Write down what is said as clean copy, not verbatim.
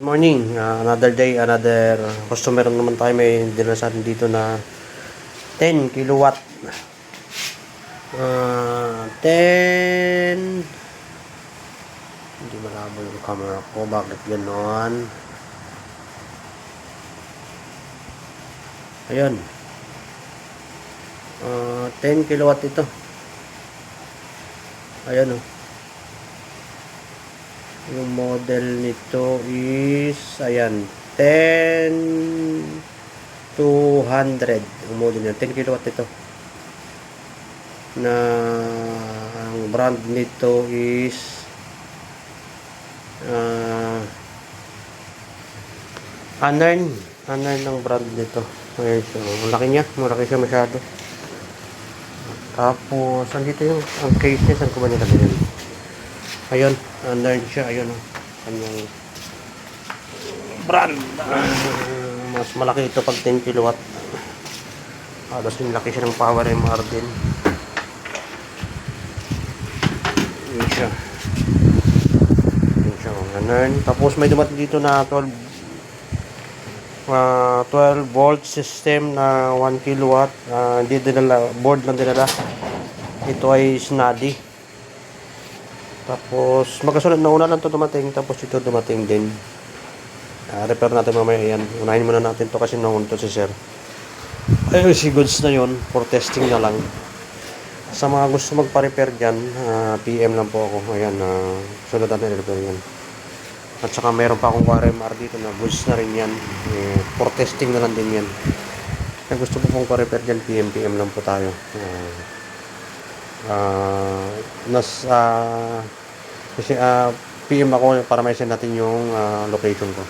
Morning, another day, another customer naman tayo. May dinala sa atin dito na 10 kilowatt. 10. Hindi malabo yung camera ko. Bakit gano'n? Ayun. 10 kilowatt ito. Ayun o. Yung model nito is ayan 10-200 yung model niya. 10 kilowatt ito na ang brand nito is Anern ng brand nito. Ayan siya, malaki siya masyado. Tapos andito yung ang case niya. Saan ko ba nilagay yun? Ayun, Anern siya. Ayun, kanyang brand. Mas malaki ito pag 10 kilowatt. Halos yung laki siya ng power MR din. Yun siya. Anern. Tapos may dumating dito na 12 volt system na 1 kilowatt. Hindi dinala, board lang dinala. Ito ay Snadi. Tapos magkasunod na una lang ito dumating. Tapos ito dumating din. Repair natin mamaya yan. Unahin muna natin to kasi nauna to si sir. Ayun, si goods na yon for testing na lang. Sa mga gusto magpa-repair dyan, PM lang po ako. Ayan, sunod natin i-repair yan. At saka meron pa akong RMR dito na goods na rin yan. For testing na lang din yan. Kaya gusto po pong pa-repair dyan, PM lang po tayo. Kasi PM ako para ma-send natin yung location ko.